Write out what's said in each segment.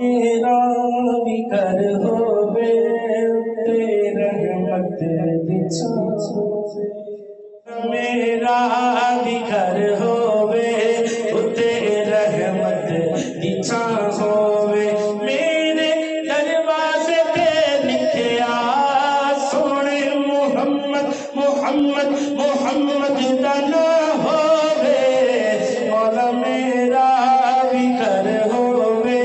میرا بھی گھر ہووے تے رحمت دی چھاں، میرا بھی گھر ہووے تے رحمت دی چھاں ہووے، میرے دروازے تے لکھیا سونے محمد محمد محمد دا نام ہووے، مولا میرا بھی گھر ہووے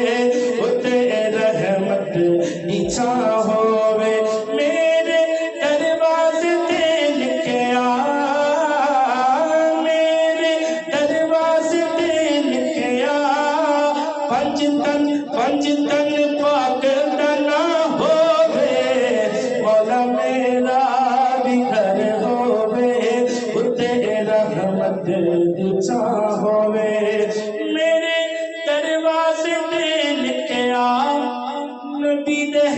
تے رحمت دی چھاں ہووے، میرے دروازے تے لکھیا میرے دروازے تے لکھیا پنج تن پاک دا نام ہووے، مولا میرا بھی گھر ہووے تے رحمت دی چھاں ہووے، میرے دروازے تے لکھیا نبی دے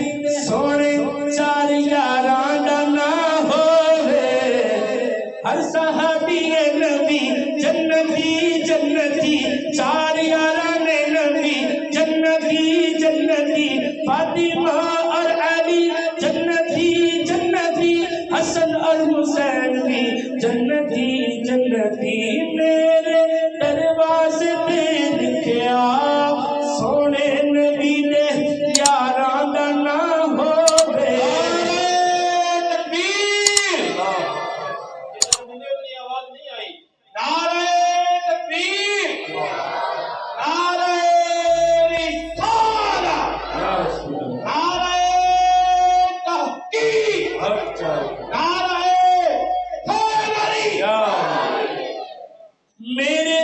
سونے چار یاراں دا نام ہووے، ہر صحابی نبی جنتی جنتی، چار یاراں نے نبی جنتی جنتی، فاطمہ اور علی جنتی جنتی، حسن اور حسین بھی جنتی جنتی، میرے دروازے پہ لکھیا سونے نبی دے یاراں دا نام ہووے۔ تکبیر! اپنی آواز نہیں آئی۔ نعرہ تکبیر! نعرہ رسالہ! نعرہ تحقیق! نعرہ حیدری! میرے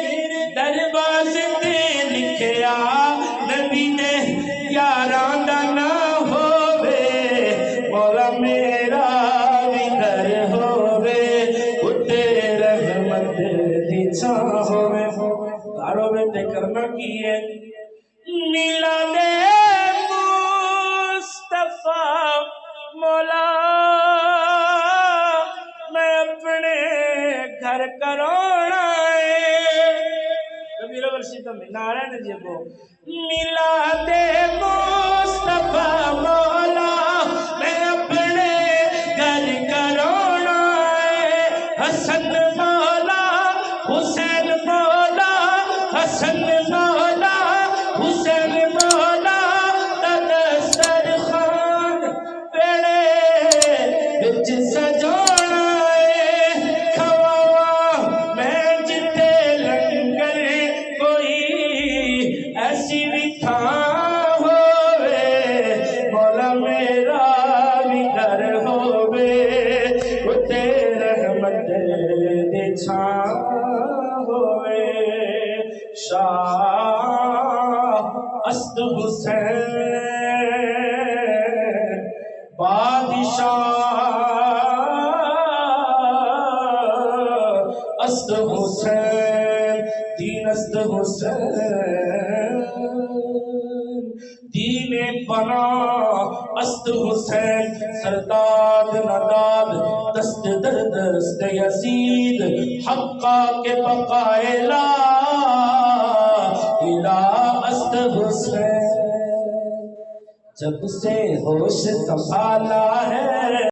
دروازے تے لکھیا نبی دے یاراں دا نام ہووے، مولا میرا بھی گھر ہووے تے رحمت دی چھاں ہووے، گھر ہووے تے کرنا کی ہے میلاد مصطفیٰ مولا میں اپنے گھر کرونا تو مینارہ نے جبو میلاد مصطفیٰ مولا میں اپنے گھر کرونا ہے، حسن مولا حسین مولا حسن مولا حسین مولا دسترخوان پیڑے بچ سجونا ہے، کھواواں میں جتے لنگر کوئی ایسی بھی تھاں ہووے، مولا میرا بھی گھر ہووے تے رحمت دی چھاں ہووے، شاہ اسد حسین بادشاہ اسد حسین دین اسد حسین دین پناہ اسد حسین سرداد نداد دست در دست یزید حقا کے بقائے لا الہ اسد حسین، جب سے ہوش سنبھالا ہے